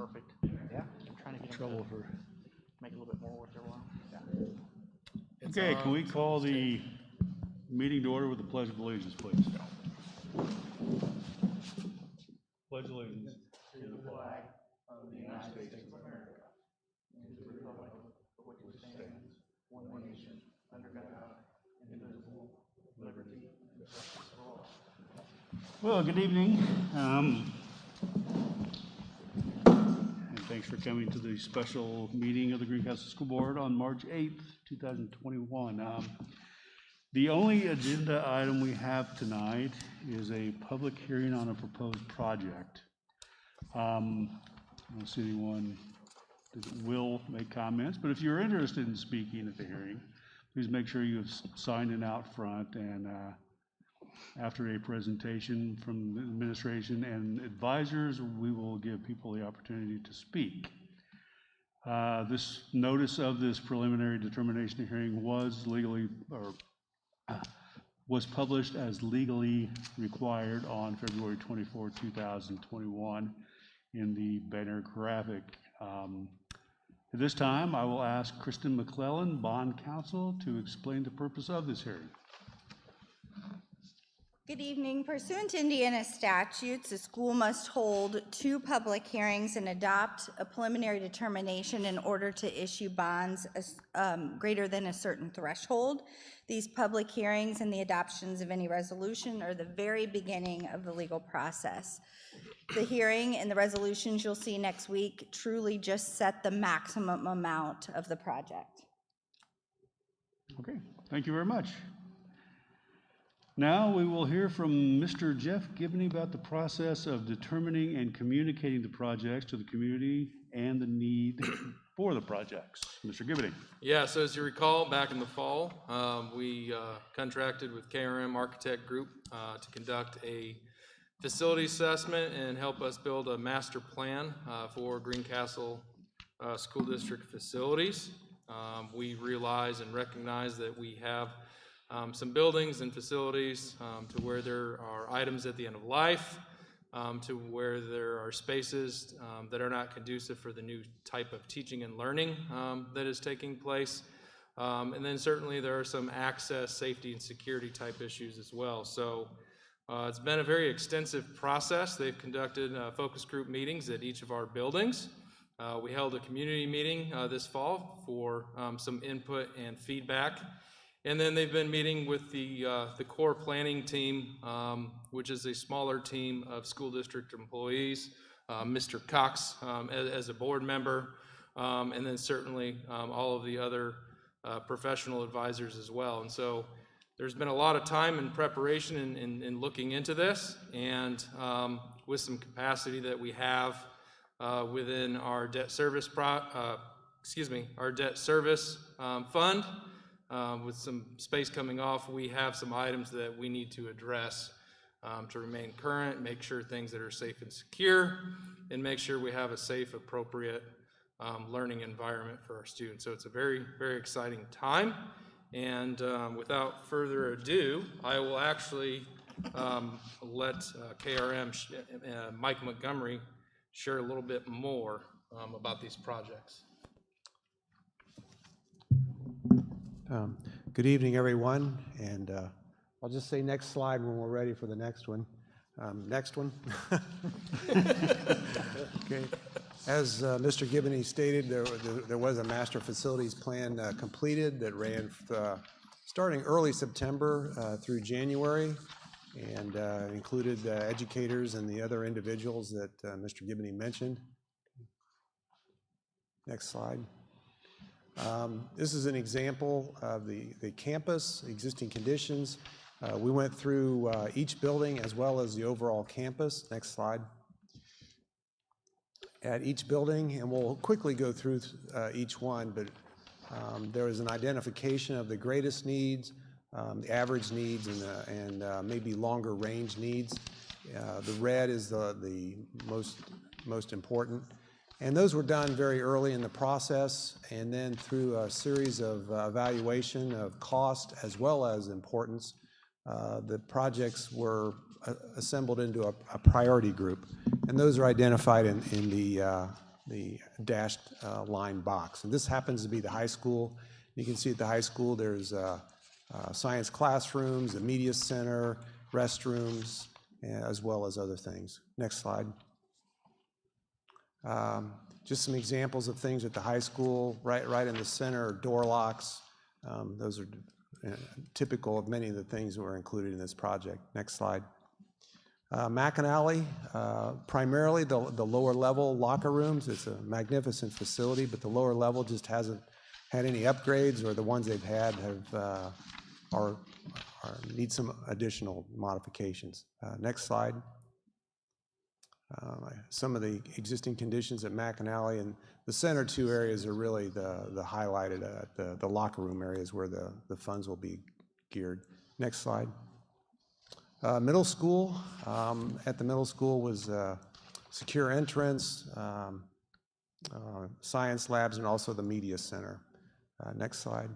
perfect. Yeah. I'm trying to get Trouble for. make it a little bit more worth their while. Yeah. Okay, can we call the meeting to order with the Pledge of Allegiance, please? Pledge allegiance to the flag of the United States of America and to the republic for which it stands, one nation, under God, indivisible, liberty, and justice for all. Well, good evening. And thanks for coming to the special meeting of the Greencastle School Board on March 8th, 2021. The only agenda item we have tonight is a public hearing on a proposed project. I don't see anyone that will make comments, but if you're interested in speaking at the hearing, please make sure you have signed in out front, and after a presentation from the administration and advisors, we will give people the opportunity to speak. This notice of this preliminary determination hearing was published as legally required on February 24, 2021 in the Banner graphic. At this time, I will ask Kristen McClellan, Bond Counsel, to explain the purpose of this hearing. Good evening. Pursuant to Indiana statutes, the school must hold 2 public hearings and adopt a preliminary determination in order to issue bonds greater than a certain threshold. These public hearings and the adoptions of any resolution are the very beginning of the legal process. The hearing and the resolutions you'll see next week truly just set the maximum amount of the project. Okay, thank you very much. Now we will hear from Mr. Jeff Gibney about the process of determining and communicating the projects to the community and the need for the projects. Mr. Gibney. Yeah, so as you recall, back in the fall, we contracted with KRM Architect Group to conduct a facility assessment and help us build a master plan for Greencastle School District facilities. We realize and recognize that we have some buildings and facilities to where there are items at the end of life, to where there are spaces that are not conducive for the new type of teaching and learning that is taking place. And then certainly there are some access, safety, and security type issues as well. So it's been a very extensive process. They've conducted focus group meetings at each of our buildings. We held a community meeting this fall for some input and feedback. And then they've been meeting with the core planning team, which is a smaller team of school district employees, Mr. Cox as a board member, and then certainly all of the other professional advisors as well. And so there's been a lot of time and preparation in looking into this, and with some capacity that we have within our debt service fund. With some space coming off, we have some items that we need to address to remain current, make sure things that are safe and secure, and make sure we have a safe, appropriate learning environment for our students. So it's a very, very exciting time. And without further ado, I will actually let KRM, Mike Montgomery, share a little bit more about these projects. Good evening, everyone, and I'll just say next slide when we're ready for the next one. Next one. Okay. As Mr. Gibney stated, there was a master facilities plan completed that ran starting early September through January, and included educators and the other individuals that Mr. Gibney mentioned. Next slide. This is an example of the campus, existing conditions. We went through each building as well as the overall campus. Next slide. At each building, and we'll quickly go through each one, but there is an identification of the greatest needs, the average needs, and maybe longer range needs. The red is the most important. And those were done very early in the process, and then through a series of evaluation of cost as well as importance, the projects were assembled into a priority group. And those are identified in the the dashed line box. And this happens to be the high school. You can see at the high school there's science classrooms, a media center, restrooms, as well as other things. Next slide. Just some examples of things at the high school. Right in the center are door locks. Those are typical of many of the things that were included in this project. Next slide. McAnally, primarily the lower level locker rooms. It's a magnificent facility, but the lower level just hasn't had any upgrades, or the ones they've had have need some additional modifications. Next slide. Some of the existing conditions at McAnally, and the center two areas are really the highlighted, the locker room areas where the funds will be geared. Next slide. Middle school. At the middle school was secure entrance, science labs, and also the media center. Next slide.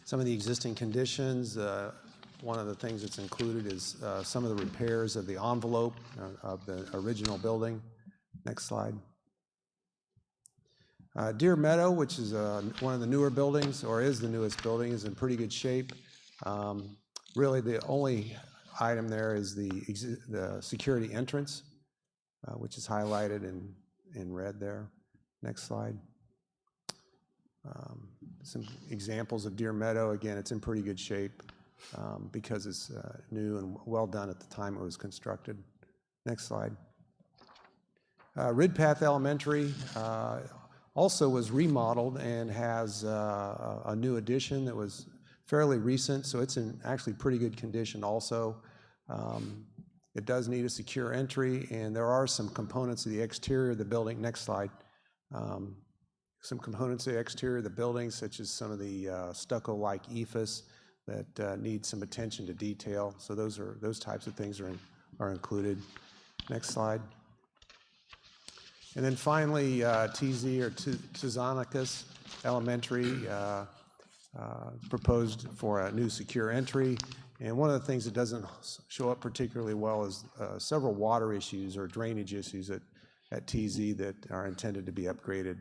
Some of the existing conditions. One of the things that's included is some of the repairs of the envelope of the original building. Next slide. Deer Meadow, which is one of the newer buildings, or is the newest building, is in pretty good shape. Really, the only item there is the security entrance, which is highlighted in red there. Next slide. Some examples of Deer Meadow. Again, it's in pretty good shape because it's new and well done at the time it was constructed. Next slide. Ridepath Elementary also was remodeled and has a new addition that was fairly recent, so it's in actually pretty good condition also. It does need a secure entry, and there are some components of the exterior of the building. Next slide. Some components of the exterior of the building, such as some of the stucco-like ephes that need some attention to detail. So those types of things are included. Next slide. And then finally, TZ, or Tizonicus Elementary, proposed for a new secure entry. And one of the things that doesn't show up particularly well is several water issues or drainage issues at TZ that are intended to be upgraded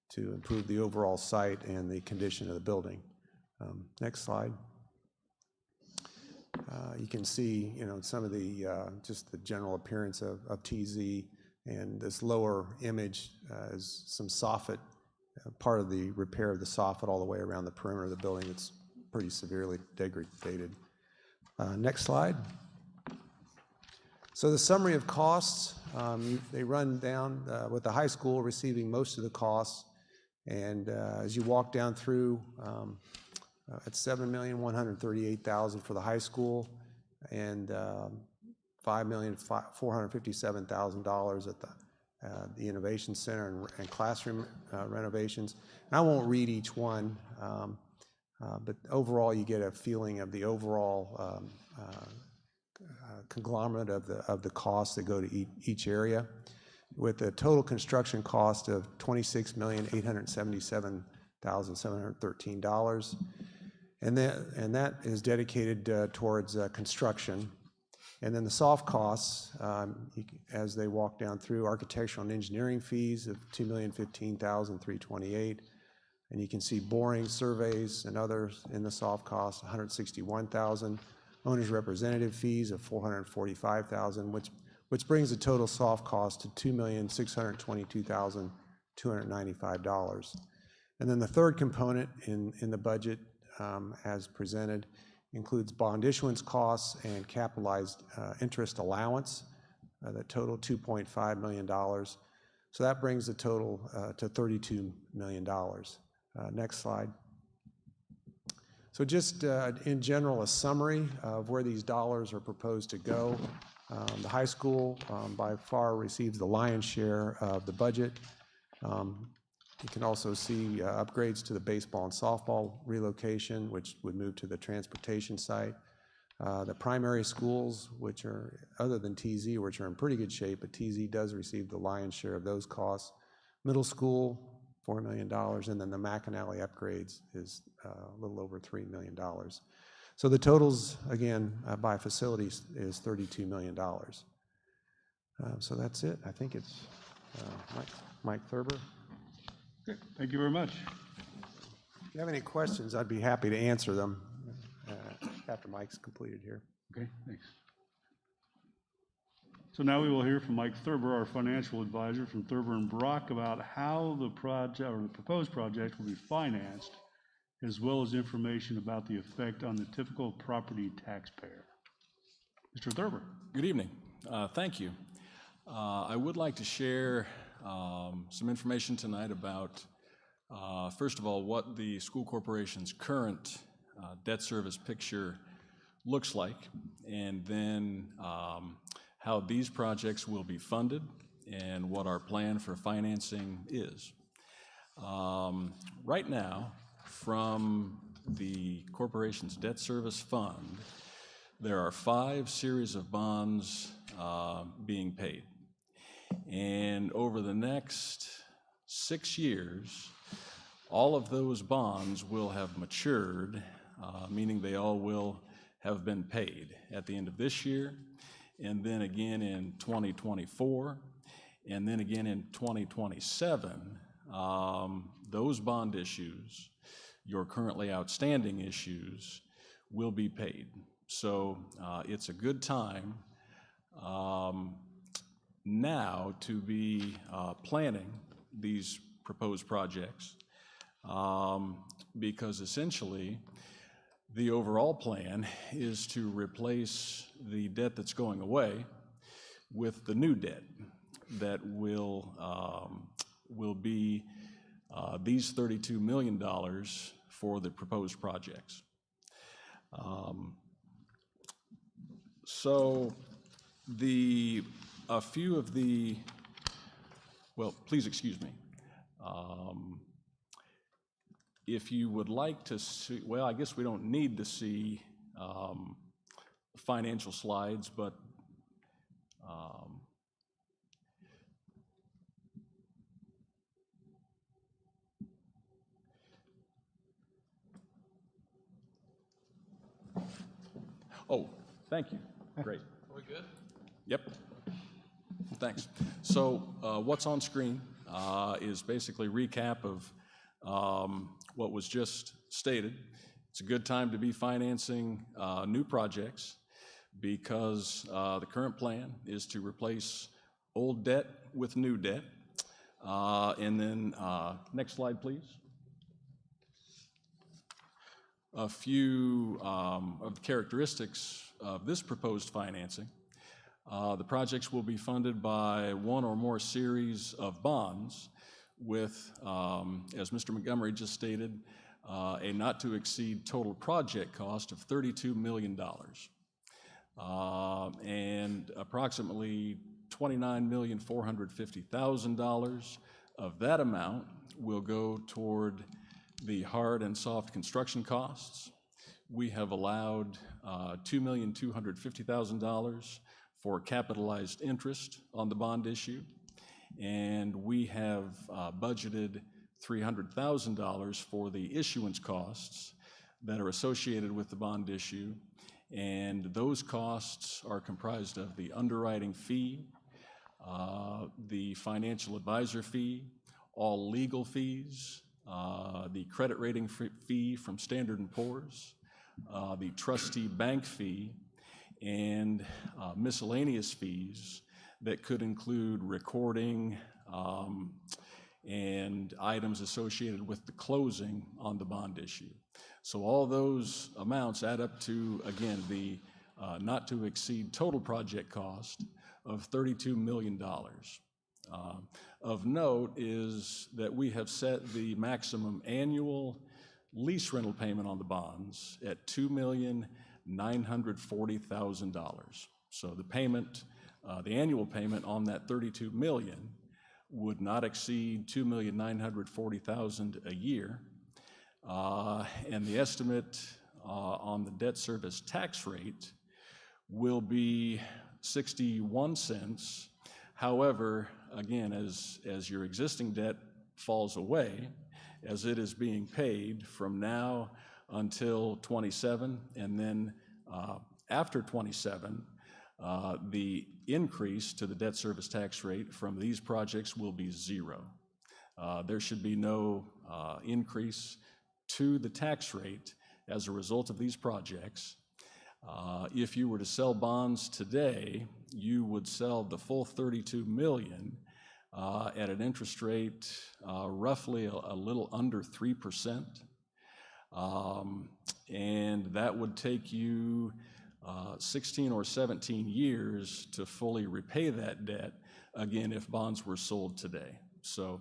to improve the overall site and the condition of the building. Next slide. You can see, some of the just the general appearance of TZ, and this lower image is some soffit, part of the repair of the soffit all the way around the perimeter of the building. It's pretty severely degraded. Next slide. So the summary of costs, they run down with the high school receiving most of the costs, and as you walk down through, it's $7,138,000 for the high school, and $5,457,000 at the Innovation Center and classroom renovations. And I won't read each one, but overall you get a feeling of the overall conglomerate of the costs that go to each area, with a total construction cost of $26,877,713. And that is dedicated towards construction. And then the soft costs, as they walk down through, architectural and engineering fees of $2,015,328. And you can see boring, surveys, and others in the soft cost, $161,000. Owner's representative fees of $445,000, which brings the total soft cost to $2,622,295. And then the third component in the budget, as presented, includes bond issuance costs and capitalized interest allowance that total $2.5 million. So that brings the total to $32 million. Next slide. So just in general, a summary of where these dollars are proposed to go. The high school by far receives the lion's share of the budget. You can also see upgrades to the baseball and softball relocation, which would move to the transportation site. The primary schools, which are, other than TZ, which are in pretty good shape, but TZ does receive the lion's share of those costs. Middle school, $4 million, and then the McAnally upgrades is a little over $3 million. So the totals, again, by facilities is $32 million. So that's it. I think it's Mike Thurber. Okay, thank you very much. If you have any questions, I'd be happy to answer them after Mike's completed here. Okay, thanks. So now we will hear from Mike Thurber, our financial advisor from Thurber and Brock, about how the project or the proposed project will be financed, as well as information about the effect on the typical property taxpayer. Mr. Thurber. Good evening. Thank you. I would like to share some information tonight about, first of all, what the school corporation's current debt service picture looks like, and then how these projects will be funded and what our plan for financing is. Right now, from the corporation's debt service fund, there are 5 series of bonds being paid. And over the next 6 years, all of those bonds will have matured, meaning they all will have been paid at the end of this year, and then again in 2024, and then again in 2027. Those bond issues, your currently outstanding issues, will be paid. So it's a good time now to be planning these proposed projects, because essentially the overall plan is to replace the debt that's going away with the new debt that will be these $32 million for the proposed projects. So a few of the, well, please excuse me. If you would like to see, well, I guess we don't need to see financial slides, but oh, thank you. Great. Are we good? Yep. Thanks. So what's on screen is basically a recap of what was just stated. It's a good time to be financing new projects because the current plan is to replace old debt with new debt. And then next slide, please. A few of the characteristics of this proposed financing. The projects will be funded by one or more series of bonds with, as Mr. Montgomery just stated, a not to exceed total project cost of $32 million. And approximately $29,450,000 of that amount will go toward the hard and soft construction costs. We have allowed $2,250,000 for capitalized interest on the bond issue, and we have budgeted $300,000 for the issuance costs that are associated with the bond issue, and those costs are comprised of the underwriting fee, the financial advisor fee, all legal fees, the credit rating fee from Standard & Poor's, the trustee bank fee, and miscellaneous fees that could include recording and items associated with the closing on the bond issue. So all those amounts add up to, again, the not to exceed total project cost of $32 million. Of note is that we have set the maximum annual lease rental payment on the bonds at $2,940,000. So the payment, the annual payment on that $32 million would not exceed $2,940,000 a year. And the estimate on the debt service tax rate will be 61 cents. However, again, as your existing debt falls away, as it is being paid from now until 27, and then after 27, The increase to the debt service tax rate from these projects will be zero. There should be no increase to the tax rate as a result of these projects. If you were to sell bonds today, you would sell the full 32 million at an interest rate roughly a little under 3%. And that would take you 16 or 17 years to fully repay that debt, again, if bonds were sold today. So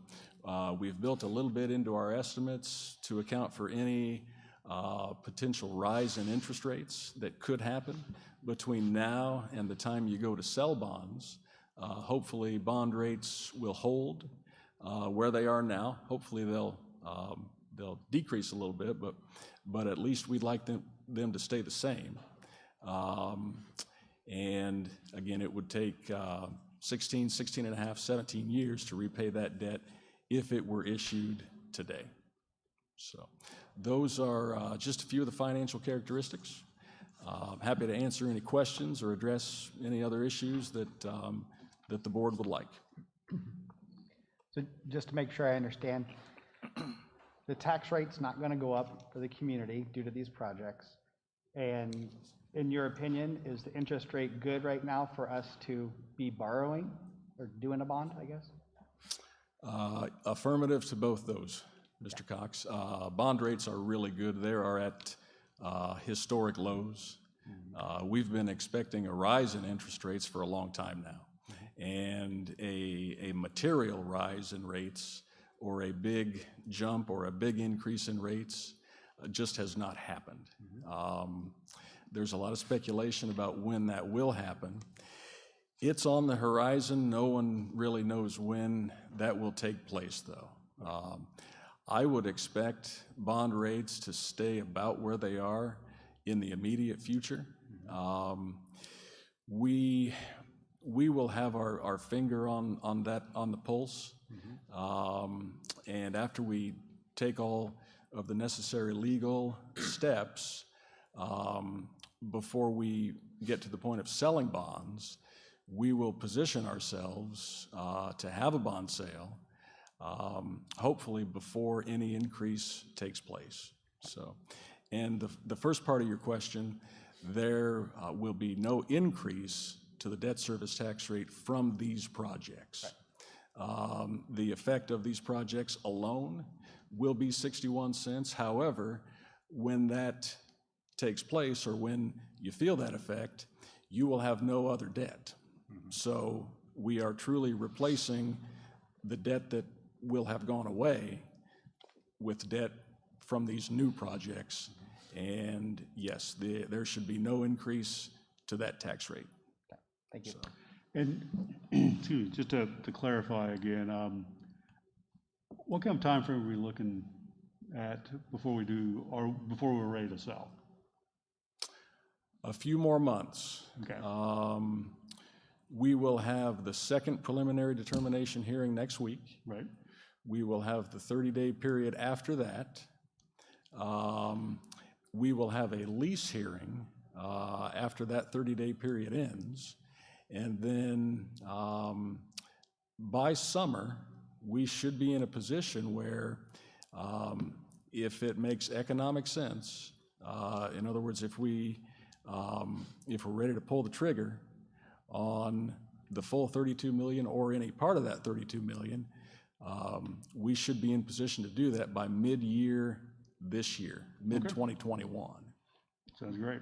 we've built a little bit into our estimates to account for any potential rise in interest rates that could happen between now and the time you go to sell bonds. Hopefully bond rates will hold where they are now. Hopefully they'll decrease a little bit, but at least we'd like them to stay the same. And again, it would take 16 and a half, 17 years to repay that debt if it were issued today. So those are just a few of the financial characteristics. I'm happy to answer any questions or address any other issues that the board would like. So just to make sure I understand, the tax rate's not going to go up for the community due to these projects. And in your opinion, is the interest rate good right now for us to be borrowing or doing a bond, I guess? Affirmative to both those, Mr. Cox. Bond rates are really good. They are at historic lows. We've been expecting a rise in interest rates for a long time now. And a material rise in rates or a big jump or a big increase in rates just has not happened. There's a lot of speculation about when that will happen. It's on the horizon. No one really knows when that will take place, though. I would expect bond rates to stay about where they are in the immediate future. We will have our finger on the pulse, and after we take all of the necessary legal steps before we get to the point of selling bonds, we will position ourselves to have a bond sale, hopefully before any increase takes place. So, and the first part of your question, there will be no increase to the debt service tax rate from these projects. The effect of these projects alone will be 61 cents. However, when that takes place or when you feel that effect, you will have no other debt. So we are truly replacing the debt that will have gone away with debt from these new projects. And yes, there should be no increase to that tax rate. Thank you. So. And excuse me, just to clarify again, what kind of time frame are we looking at before we're ready to sell? A few more months. Okay. We will have the second preliminary determination hearing next week. Right. We will have the 30-day period after that. We will have a lease hearing after that 30-day period ends. And then by summer, we should be in a position where if it makes economic sense, in other words, if we're ready to pull the trigger on the full 32 million or any part of that 32 million, we should be in position to do that by mid-year this year, mid-2021. Sounds great.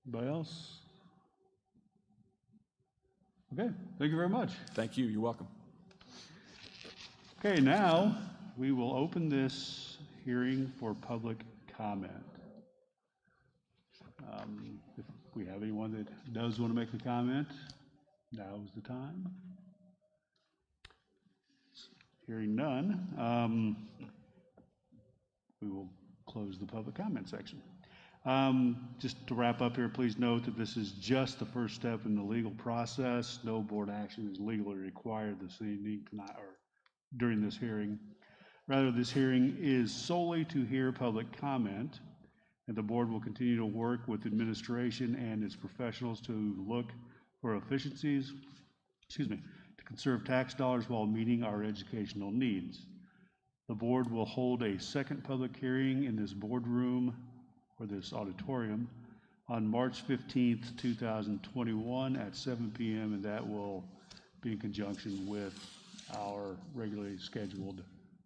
Anybody else? Okay, thank you very much. Thank you. You're welcome. Okay, now we will open this hearing for public comment. If we have anyone that does want to make a comment, now is the time. Hearing none, we will close the public comment section. Just to wrap up here, please note that this is just the first step in the legal process. No board action is legally required this evening, tonight, or during this hearing. Rather, this hearing is solely to hear public comment. and the board will continue to work with administration and its professionals to look for efficiencies, to conserve tax dollars while meeting our educational needs. The board will hold a second public hearing in this boardroom or this auditorium on March 15th, 2021 at 7 p.m., and that will be in conjunction with our regularly scheduled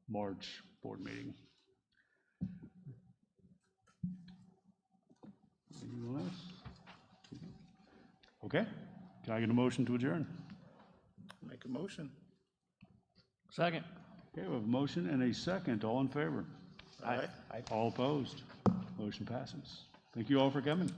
March board meeting. Anyone else? Okay, can I get a motion to adjourn? Make a motion. Second. Okay, we have a motion and a second. All in favor? Aye. All opposed? Motion passes. Thank you all for coming.